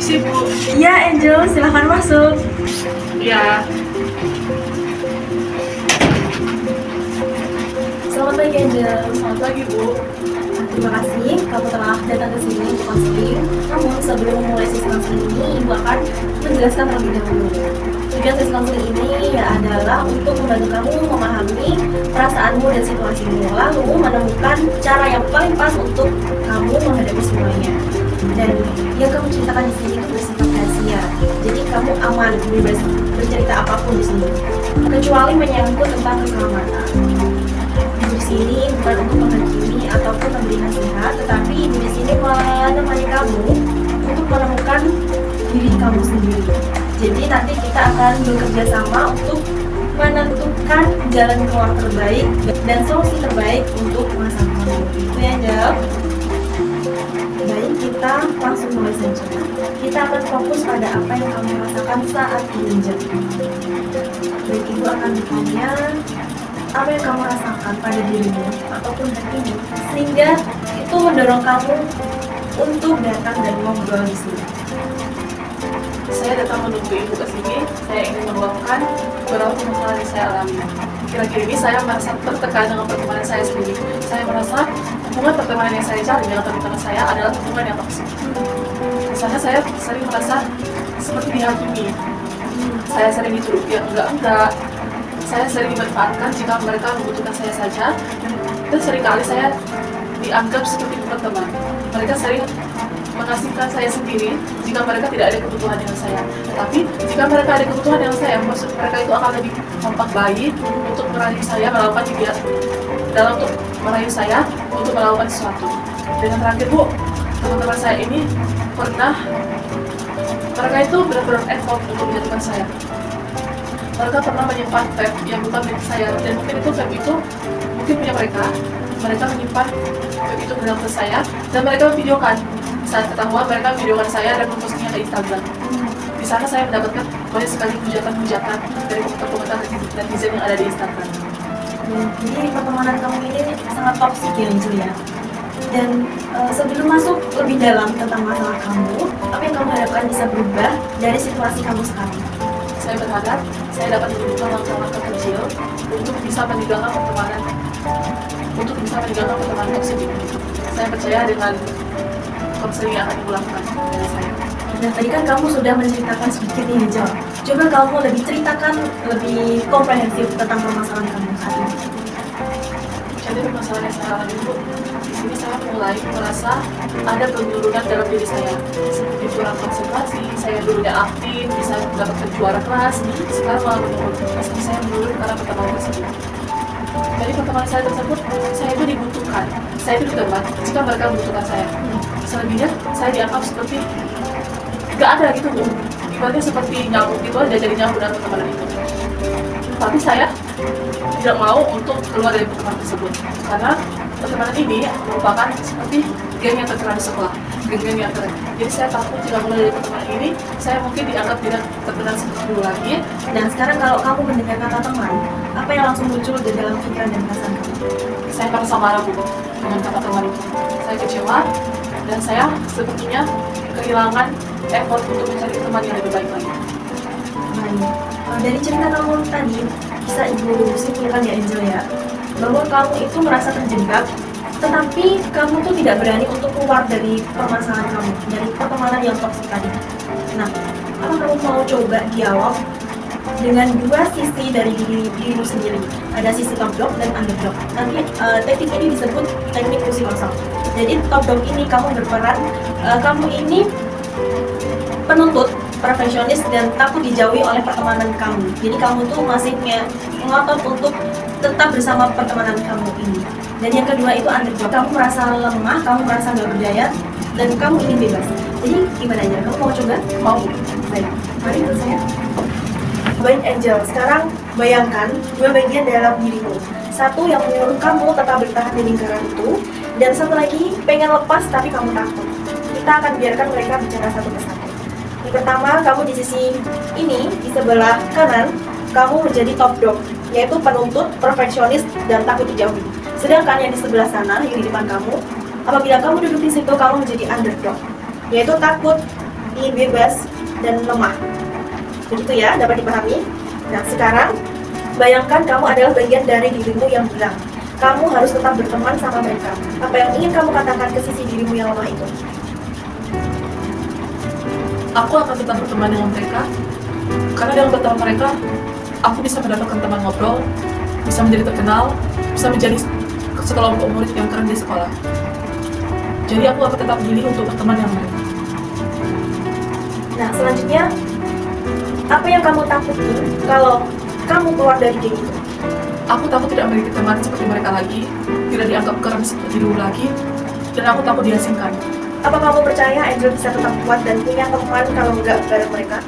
Permisi, Bu. Iya Angel, silahkan masuk. Iya. Selamat pagi Angel. Selamat pagi, Bu. Terima kasih kamu telah datang ke sini untuk konseling. Namun sebelum memulai sesi konseling ini, Ibu akan menjelaskan terlebih dahulu. Tujuan sesi konseling ini adalah untuk membantu kamu memahami perasaanmu dan situasimu, lalu menemukan cara yang paling pas untuk kamu menghadapi semuanya. Dan yang kamu ceritakan di sini itu bersifat rahasia, jadi kamu aman bebas bercerita apapun di sini, kecuali menyangkut tentang keselamatan. Di sini bukan untuk menghakimi ataupun memberi nasihat, tetapi di sini menemani kamu untuk menemukan diri kamu sendiri. Jadi nanti kita akan bekerja sama untuk menentukan jalan keluar terbaik dan solusi terbaik untuk masalah kamu. Itu ya, Angel. Baik, kita langsung mulai saja. Kita akan fokus pada apa yang kamu rasakan saat ini, Angel. Baik, Ibu akan bertanya apa yang kamu rasakan pada dirimu ataupun hatimu sehingga itu mendorong kamu untuk datang dan ngobrol di sini. Saya datang menunggu Ibu ke sini. Saya ingin meluapkan beberapa masalah yang saya alami. Kira-kira ini saya merasa tertekan dengan pertemanan saya sendiri. Saya merasa hubungan pertemanan yang saya cari dengan teman-teman saya adalah hubungan yang toksik. Misalnya saya sering merasa seperti dihakimi. Saya sering dituduh yang enggak. Saya sering dimanfaatkan jika mereka membutuhkan saya saja, dan seringkali saya dianggap seperti bukan teman. Mereka sering mengasingkan saya sendiri jika mereka tidak ada kebutuhan dengan saya. Tetapi jika mereka ada kebutuhan dengan saya, maksud mereka itu akan lebih kompak baik untuk merayu saya melakukan dalam untuk merayu saya untuk melakukan sesuatu. Dan yang terakhir, Bu, teman-teman saya ini mereka itu benar-benar effort untuk menjatuhkan saya. Mereka pernah menyimpan vape yang bukan milik saya, dan mungkin itu vape itu mungkin punya mereka. Mereka menyimpan vape itu ke dalam tas saya, dan mereka videokan. Saat ketahuan, mereka videokan saya dan mempostingnya ke Instagram. Di sana saya mendapatkan banyak sekali hujatan-hujatan dari komentar-komentar netizen yang ada di Instagram. Jadi pertemanan kamu ini sangat toksik ya, Angel ya. Dan sebelum masuk lebih dalam tentang masalah kamu, apa yang kamu harapkan bisa berubah dari situasi kamu sekarang? Saya berharap saya dapat menunjukkan langkah-langkah kecil untuk bisa meninggalkan pertemanan toksik ini. Saya percaya dengan konseling yang akan Ibu lakukan dari saya. Nah, tadi kan kamu sudah menceritakan sedikit nih, Angel. Coba kamu lebih ceritakan lebih komprehensif tentang permasalahan kamu saat ini. Jadi permasalahan yang saya alami, Bu, di sini saya mulai merasa ada penurunan dalam diri saya, seperti kurang konsentrasi. Saya dulunya aktif, bisa mendapatkan juara kelas, sekarang malah menurun. Pasti saya menurun karena pertemanan tersebut. Dari pertemanan saya tersebut, saya itu dibutuhkan. Saya itu diteman jika mereka membutuhkan saya. Selebihnya, saya dianggap seperti gak ada gitu, Bu. Ibaratnya seperti nyamuk gitu aja, jadi nyamuk dalam pertemanan itu. Tapi saya tidak mau untuk keluar dari pertemanan tersebut, karena pertemanan ini merupakan seperti geng yang terkenal di sekolah, geng-geng yang keren. Jadi saya takut jika mulai dari pertemanan ini, saya mungkin dianggap tidak terkenal seperti dulu lagi. Dan sekarang kalau kamu mendengar kata teman, apa yang langsung muncul di dalam pikiran dan perasaan kamu? Saya merasa marah, Bu, dengan kata teman itu. Saya kecewa, dan saya sepertinya kehilangan effort untuk mencari teman yang lebih baik lagi. Baik, dari cerita kamu tadi, bisa Ibu simpulkan ya, Angel ya, bahwa kamu itu merasa terjebak, tetapi kamu tuh tidak berani untuk keluar dari permasalahan kamu, dari pertemanan yang toksik tadi. Nah, apa kamu mau coba dialog dengan dua sisi dari dirimu sendiri? Ada sisi top dog dan underdog. Nanti teknik ini disebut teknik kursi kosong. Jadi top dog ini kamu berperan, kamu ini penuntut, perfeksionis, dan takut dijauhi oleh pertemanan kamu. Jadi kamu tuh masih ngotot untuk tetap bersama pertemanan kamu ini. Dan yang kedua itu underdog. Kamu merasa lemah, kamu merasa nggak berdaya, dan kamu ingin bebas. Jadi gimana ya? Kamu mau coba? Mau. Baik, mari ikut saya. Baik Angel, sekarang bayangkan dua bagian dalam dirimu. Satu yang menyuruh kamu tetap bertahan di lingkaran itu, dan satu lagi pengen lepas tapi kamu takut. Kita akan biarkan mereka bicara satu persatu. Yang pertama, kamu di sisi ini, di sebelah kanan, kamu menjadi top dog, yaitu penuntut, perfeksionis, dan takut dijauhi. Sedangkan yang di sebelah sana, yang di depan kamu, apabila kamu duduk di situ, kamu menjadi underdog, yaitu takut ingin bebas dan lemah. Begitu ya, dapat dipahami? Nah, sekarang bayangkan kamu adalah bagian dari dirimu yang bilang kamu harus tetap berteman sama mereka. Apa yang ingin kamu katakan ke sisi dirimu yang lemah itu? Aku akan tetap berteman dengan mereka, karena dengan berteman mereka, aku bisa mendapatkan teman ngobrol, bisa menjadi terkenal, bisa menjadi sekelompok murid yang keren di sekolah. Jadi aku akan tetap pilih untuk berteman dengan mereka. Nah, selanjutnya, apa yang kamu takuti kalau kamu keluar dari geng itu? Aku takut tidak memiliki teman seperti mereka lagi, tidak dianggap keren seperti dulu lagi, dan aku takut diasingkan. Apa kamu percaya Angel bisa tetap kuat dan punya teman kalau nggak bareng mereka?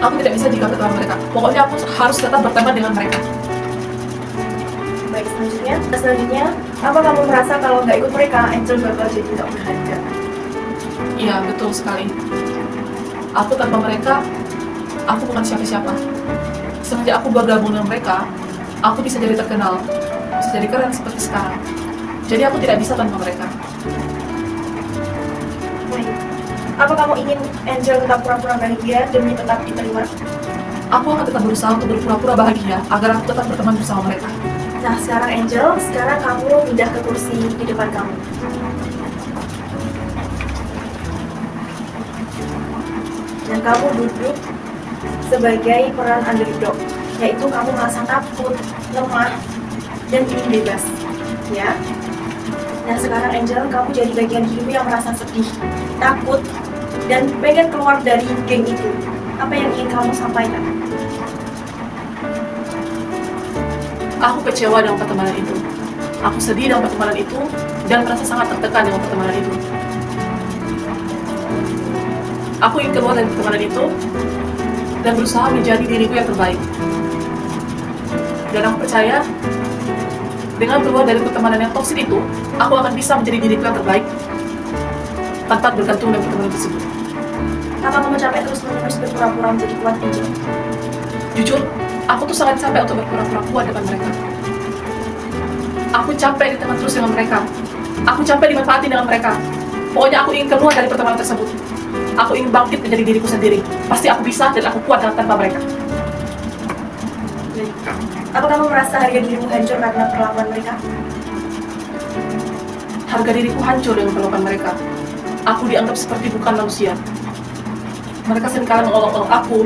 Aku tidak bisa jika berteman mereka. Pokoknya aku harus tetap berteman dengan mereka. Baik, selanjutnya, apa kamu merasa kalau nggak ikut mereka, Angel bakal jadi nggak berharga? Iya, betul sekali. Aku tanpa mereka, aku bukan siapa-siapa. Semenjak aku bergabung dengan mereka, aku bisa jadi terkenal, bisa jadi keren seperti sekarang. Jadi aku tidak bisa tanpa mereka. Baik. Apa kamu ingin Angel tetap pura-pura bahagia demi tetap diterima? Aku akan tetap berusaha untuk berpura-pura bahagia agar aku tetap berteman bersama mereka. Nah, sekarang Angel, sekarang kamu pindah ke kursi di depan kamu. Dan kamu duduk sebagai peran underdog, yaitu kamu merasa takut, lemah, dan ingin bebas. Ya. Nah, sekarang Angel, kamu jadi bagian dirimu yang merasa sedih, takut, dan pengen keluar dari geng itu. Apa yang ingin kamu sampaikan? Aku kecewa dengan pertemanan itu. Aku sedih dengan pertemanan itu dan merasa sangat tertekan dengan pertemanan itu. Aku ingin keluar dari pertemanan itu dan berusaha menjadi diriku yang terbaik. Dan aku percaya dengan keluar dari pertemanan yang toksik itu, aku akan bisa menjadi diriku yang terbaik tanpa bergantung dengan pertemanan tersebut. Apa kamu capek terus-menerus berpura-pura menjadi kuat, Angel? Jujur, aku tuh sangat capek untuk berpura-pura kuat depan mereka. Aku capek ditekan terus dengan mereka. Aku capek dimanfaati dengan mereka. Pokoknya aku ingin keluar dari pertemanan tersebut. Aku ingin bangkit menjadi diriku sendiri. Pasti aku bisa dan aku kuat tanpa mereka. Apa kamu merasa harga dirimu hancur karena perlakuan mereka? Harga diriku hancur dengan perlakuan mereka. Aku dianggap seperti bukan manusia. Mereka seringkali mengolok-olok aku,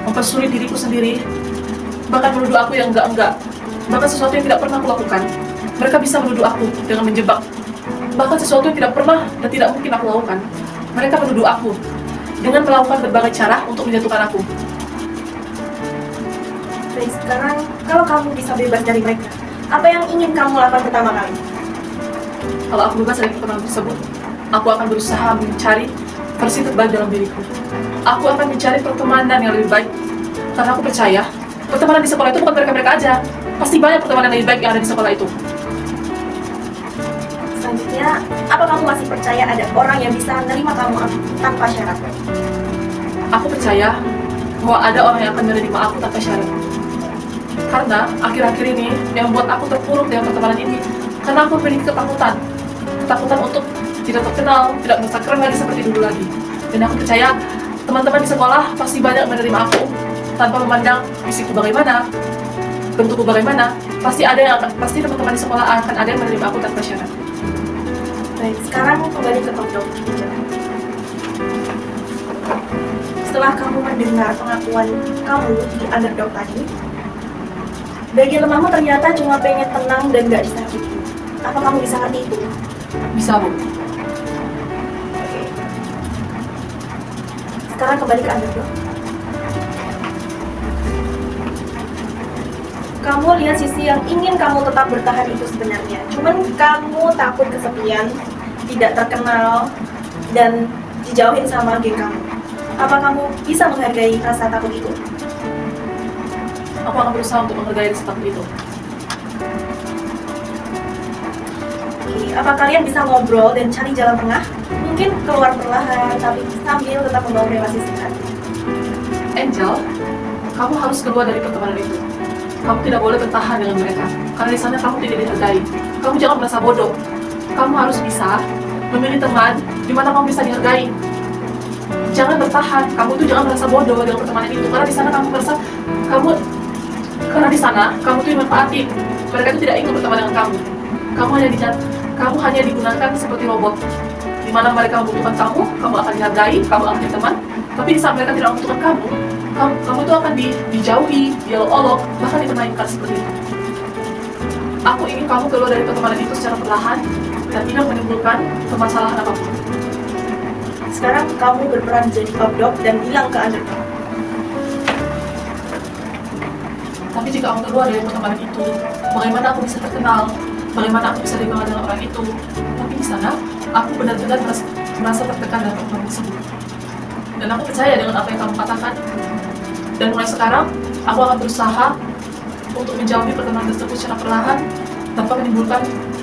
mempersulit diriku sendiri, bahkan menuduh aku yang enggak-enggak, bahkan sesuatu yang tidak pernah aku lakukan. Mereka bisa menuduh aku dengan menjebak, bahkan sesuatu yang tidak pernah dan tidak mungkin aku lakukan. Mereka menuduh aku dengan melakukan berbagai cara untuk menjatuhkan aku. Baik, sekarang kalau kamu bisa bebas dari mereka, apa yang ingin kamu lakukan pertama kali? Kalau aku bebas dari pertemanan tersebut, aku akan berusaha mencari versi terbaik dalam diriku. Aku akan mencari pertemanan yang lebih baik, karena aku percaya pertemanan di sekolah itu bukan mereka-mereka aja. Pasti banyak pertemanan yang lebih baik yang ada di sekolah itu. Selanjutnya, apa kamu masih percaya ada orang yang bisa menerima kamu tanpa syarat? Aku percaya bahwa ada orang yang akan menerima aku tanpa syarat. Karena akhir-akhir ini yang membuat aku terpuruk dengan pertemanan ini, karena aku memiliki ketakutan untuk tidak terkenal, tidak merasa keren lagi seperti dulu lagi. Dan aku percaya teman-teman di sekolah pasti banyak menerima aku tanpa memandang fisikku bagaimana, bentukku bagaimana. Pasti teman-teman di sekolah akan ada yang menerima aku tanpa syarat. Baik, sekarang kembali ke topik. Setelah kamu mendengar pengakuan kamu di underdog tadi, bagian lemahmu ternyata cuma pengen tenang dan gak disakiti. Apa kamu bisa ngerti itu? Bisa, Bu. Oke. Sekarang kembali ke underdog. Kamu lihat sisi yang ingin kamu tetap bertahan itu sebenarnya. Cuman kamu takut kesepian, tidak terkenal, dan dijauhin sama geng kamu. Apa kamu bisa menghargai rasa takut itu? Aku akan berusaha untuk menghargai rasa takut itu. Oke, apa kalian bisa ngobrol dan cari jalan tengah? Mungkin keluar perlahan, tapi sambil tetap membangun relasi sehat. Angel, kamu harus keluar dari pertemanan itu. Kamu tidak boleh bertahan dengan mereka, karena di sana kamu tidak dihargai. Kamu jangan merasa bodoh. Kamu harus bisa memilih teman di mana kamu bisa dihargai. jangan bertahan. Kamu tuh jangan merasa bodoh dengan pertemanan itu, karena di sana kamu merasa kamu karena di sana kamu tuh dimanfaatin. Mereka tuh tidak ingin berteman dengan kamu. Kamu hanya digunakan seperti robot. Di mana mereka membutuhkan kamu akan dihargai, kamu akan diteman. Tapi di saat mereka tidak membutuhkan kamu tuh akan dijauhi, diolok-olok, bahkan dipermainkan seperti itu. Aku ingin kamu keluar dari pertemanan itu secara perlahan dan tidak menimbulkan permasalahan apapun. Sekarang kamu berperan jadi obdok dan bilang ke anak kamu. Tapi jika aku keluar dari pertemanan itu, bagaimana aku bisa terkenal? Bagaimana aku bisa dikenal dengan orang itu? Tapi di sana, aku benar-benar merasa tertekan dalam pertemanan tersebut. Dan aku percaya dengan apa yang kamu katakan. Dan mulai sekarang, aku akan berusaha untuk menjauhi pertemanan tersebut secara perlahan tanpa menimbulkan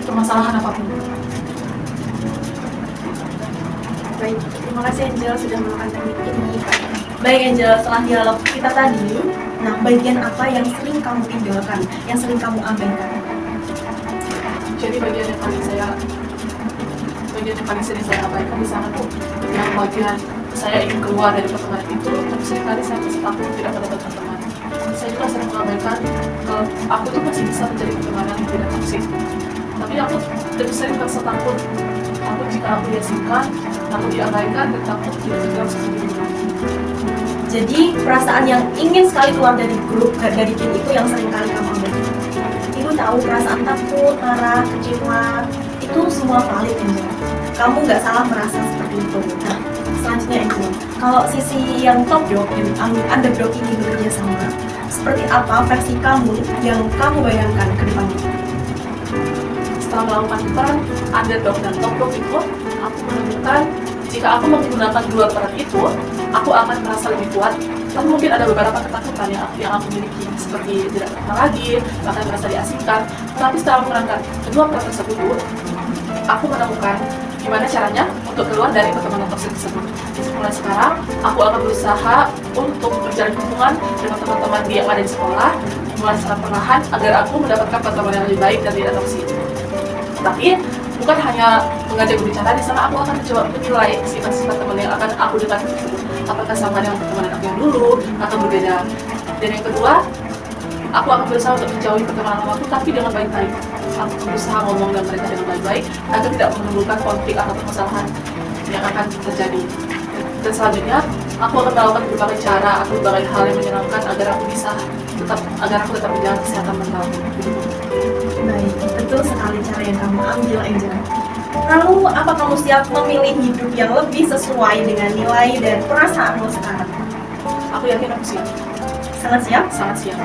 permasalahan apapun. Baik, terima kasih Angel sudah melakukan teknik ini. Baik Angel, setelah dialog kita tadi, nah bagian apa yang sering kamu tinggalkan, yang sering kamu abaikan? Jadi bagian yang paling sering saya abaikan di sana tuh yang bagian saya ingin keluar dari pertemanan itu, tapi seringkali saya merasa takut tidak mendapatkan teman. Saya juga sering mengabaikan aku tuh masih bisa menjadi pertemanan yang tidak toksik. Tapi aku lebih sering merasa takut jika aku diasingkan, aku diabaikan, dan takut tidak tinggal seperti dulu. Jadi perasaan yang ingin sekali keluar dari grup, dari tim itu yang sering kali kamu abaikan. Ibu tahu perasaan takut, marah, kecewa, itu semua valid Angel. Kamu nggak salah merasa seperti itu. Nah, selanjutnya Angel, kalau sisi yang top dog, yang underdog ini bekerja sama, seperti apa versi kamu yang kamu bayangkan ke depannya? Setelah melakukan peran underdog dan top dog itu, aku menemukan jika aku menggunakan dua peran itu, aku akan merasa lebih kuat. Tapi mungkin ada beberapa ketakutan yang aku miliki, seperti tidak terkenal lagi, bahkan merasa diasingkan. Tapi setelah memerankan kedua peran tersebut, aku menemukan gimana caranya untuk keluar dari pertemanan toksik tersebut. Mulai sekarang, aku akan berusaha untuk menjalin hubungan dengan teman-teman yang ada di sekolah, mulai secara perlahan agar aku mendapatkan pertemanan yang lebih baik dan tidak toksik. Tapi bukan hanya mengajak berbicara, di sana aku akan mencoba menilai sifat-sifat teman yang akan aku dekati tersebut. Apakah sama dengan pertemanan aku yang dulu atau berbeda. Dan yang kedua, aku akan berusaha untuk menjauhi pertemanan lamaku tapi dengan baik-baik. Aku akan berusaha ngomong dengan mereka dengan baik-baik agar tidak menimbulkan konflik atau permasalahan yang akan terjadi. Dan selanjutnya, aku akan melakukan berbagai cara atau berbagai hal yang menyenangkan agar aku tetap menjaga kesehatan mental. Baik, betul sekali cara yang kamu ambil Angel. Lalu, apa kamu siap memilih hidup yang lebih sesuai dengan nilai dan perasaanmu sekarang? Aku yakin aku siap. Sangat siap? Sangat siap.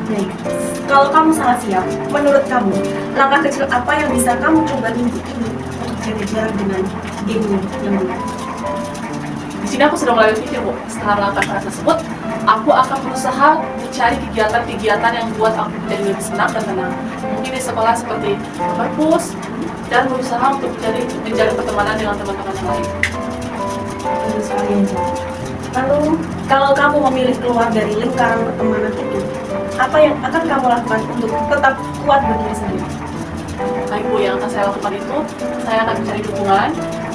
Baik, kalau kamu sangat siap, menurut kamu, langkah kecil apa yang bisa kamu coba minggu ini untuk jaga jarak dengan gamenya yang benar? Di sini aku sedang mulai berpikir, Bu, setelah melakukan hal tersebut, aku akan berusaha mencari kegiatan-kegiatan yang buat aku menjadi lebih senang dan tenang. Mungkin di sekolah seperti perpus, dan berusaha untuk menjalin pertemanan dengan teman-teman yang lain. Betul sekali Angel. Lalu, kalau kamu memilih keluar dari lingkaran pertemanan itu, apa yang akan kamu lakukan untuk tetap kuat berdiri sendiri? Baik Bu, yang akan saya lakukan itu, saya akan mencari dukungan,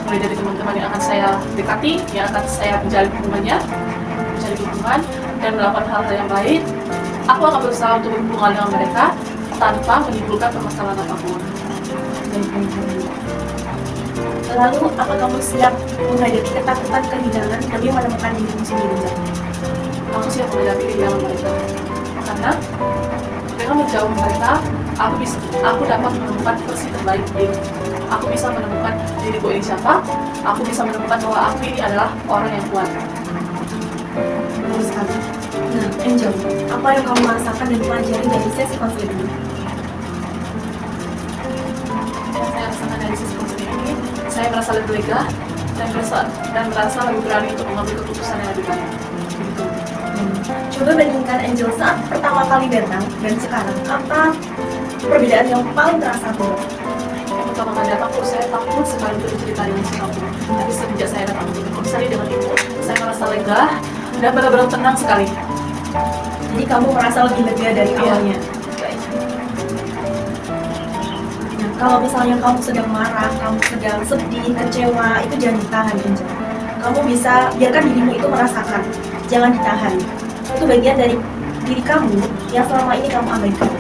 mulai dari teman-teman yang akan saya dekati, yang akan saya menjalin hubungannya, mencari dukungan, dan melakukan hal-hal yang baik. Aku akan berusaha untuk berhubungan dengan mereka tanpa menimbulkan permasalahan apapun. Lalu, apa kamu siap menghadapi ketakutan kehilangan demi menemukan dirimu sendiri? Aku siap menghadapi kehilangan mereka, karena dengan menjauh mereka, aku dapat menemukan versi terbaik diri. Aku bisa menemukan diriku ini siapa. Aku bisa menemukan bahwa aku ini adalah orang yang kuat. Betul sekali. Nah, Angel, apa yang kamu rasakan dan pelajari dari sesi konseling ini? Yang saya rasakan dari sesi konseling ini, saya merasa lebih lega dan merasa lebih berani untuk mengambil keputusan yang lebih baik. Begitu. Coba bandingkan Angel saat pertama kali datang dan sekarang, apa perbedaan yang paling terasa tuh? Yang pertama kali datang, saya takut sekali untuk bercerita dengan siapapun. Tapi sejak saya datang untuk berkonseling dengan ibu, saya merasa lega dan benar-benar tenang sekali. Jadi kamu merasa lebih lega dari awalnya? Baik. Nah, kalau misalnya kamu sedang marah, kamu sedang sedih, kecewa, itu jangan ditahan Angel. kamu bisa biarkan dirimu itu merasakan, jangan ditahan. Itu bagian dari diri kamu yang selama ini kamu abaikan.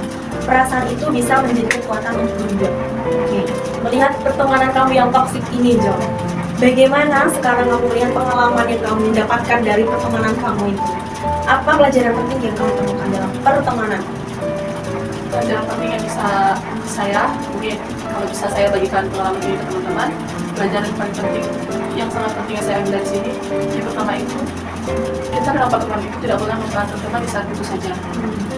Perasaan itu bisa menjadi kekuatan untuk berubah. Oke, melihat pertemanan kamu yang toksik ini, Jo, bagaimana sekarang kamu melihat pengalaman yang kamu dapatkan dari pertemanan kamu itu? Apa pelajaran penting yang kamu temukan dalam pertemanan? Pelajaran penting yang bisa saya, mungkin kalau bisa saya bagikan pengalaman ini ke teman-teman, pelajaran yang paling penting, yang sangat penting yang saya ambil dari sini, yang pertama itu, kita dalam pertemanan itu tidak boleh memperlakukan teman di saat itu saja.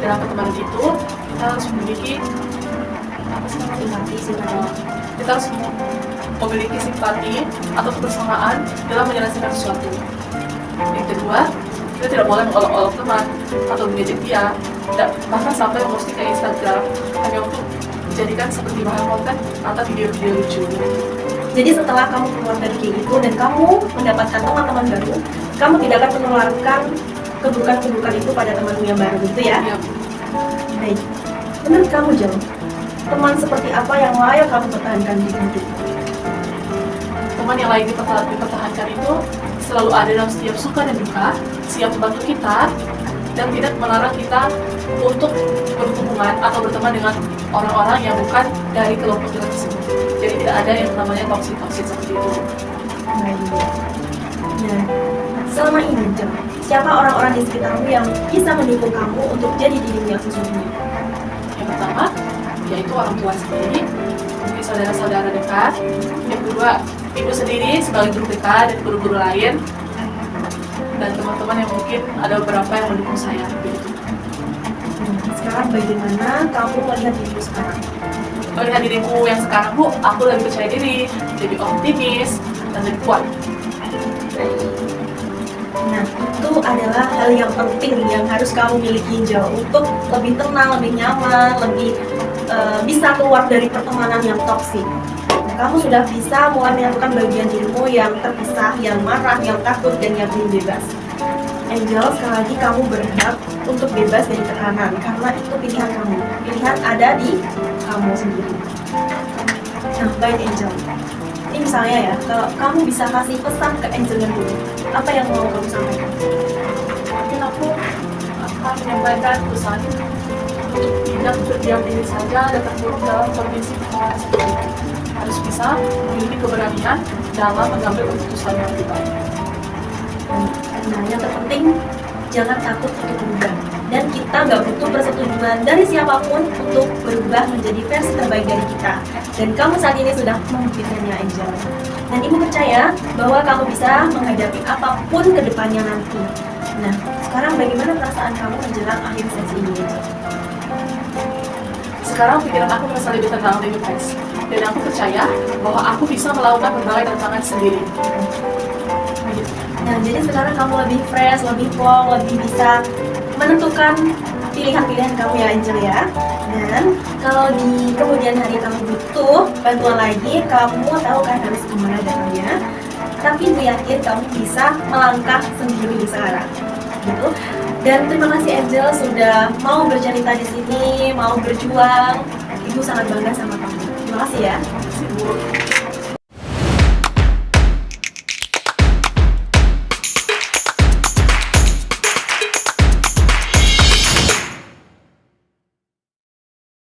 Dalam pertemanan itu, kita harus memiliki apa sih namanya? Kita harus memiliki simpati atau kebersamaan dalam menyelesaikan sesuatu. Yang kedua, kita tidak boleh mengolok-olok teman atau mengejek dia, bahkan sampai memposting ke Instagram hanya untuk dijadikan seperti bahan konten atau video-video lucu. Jadi setelah kamu keluar dari kayak itu dan kamu mendapatkan teman-teman baru, kamu tidak akan menularkan keburukan-keburukan itu pada temanmu yang baru, gitu ya? Iya. Baik. Menurut kamu, Jo, teman seperti apa yang layak kamu pertahankan di hidup? Teman yang layak dipertahankan itu selalu ada dalam setiap suka dan duka, siap membantu kita, dan tidak melarang kita untuk berhubungan atau berteman dengan orang-orang yang bukan dari kelompok kita tersebut. Jadi tidak ada yang namanya toksik-toksik seperti itu. Nah, selama ini, Jo, siapa orang-orang di sekitarmu yang bisa mendukung kamu untuk jadi dirimu yang sesungguhnya? Yang pertama, yaitu orang tua sendiri, mungkin saudara-saudara dekat. Yang kedua, ibu sendiri sebagai guru TK dan guru-guru lain, dan teman-teman yang mungkin ada beberapa yang mendukung saya. Begitu. Sekarang bagaimana kamu melihat dirimu sekarang? Melihat diriku yang sekarang, Bu, aku lebih percaya diri, lebih optimis, dan lebih kuat. Nah, itu adalah hal yang penting yang harus kamu miliki, Jo, untuk lebih tenang, lebih nyaman, lebih bisa keluar dari pertemanan yang toksik. Nah, kamu sudah bisa mulai menyatukan bagian dirimu yang terpisah, yang marah, yang takut, dan yang ingin bebas. Angel, sekali lagi kamu berhak untuk bebas dari tekanan, karena itu pilihan kamu. Pilihan ada di kamu sendiri. Nah, baik Angel. Ini misalnya ya, kalau kamu bisa kasih pesan ke Angel yang dulu, apa yang mau kamu sampaikan? Mungkin aku akan menyampaikan pesan untuk tidak berdiam diri saja dan terpuruk dalam kondisi pertemanan seperti itu. Harus bisa memiliki keberanian dalam mengambil keputusan yang lebih baik. Nah, yang terpenting jangan takut untuk berubah. Dan kita nggak butuh persetujuan dari siapapun untuk berubah menjadi versi terbaik dari kita. Dan kamu saat ini sudah membuktikannya, Angel. Dan ibu percaya bahwa kamu bisa menghadapi apapun ke depannya nanti. Nah, sekarang bagaimana perasaan kamu menjelang akhir sesi ini, Angel? Sekarang pikiran aku merasa lebih tenang, lebih fresh. Dan aku percaya bahwa aku bisa melakukan berbagai tantangan sendiri. Begitu. Nah, jadi sekarang kamu lebih fresh, lebih plong, lebih bisa menentukan pilihan-pilihan kamu ya, Angel ya. Dan kalau di kemudian hari kamu butuh bantuan lagi, kamu tahu kan harus kemana datangnya. Tapi ibu yakin kamu bisa melangkah sendiri sekarang, gitu. Dan terima kasih Angel sudah mau bercerita di sini, mau berjuang. Ibu sangat bangga sama kamu. Terima kasih ya. Terima kasih, Bu.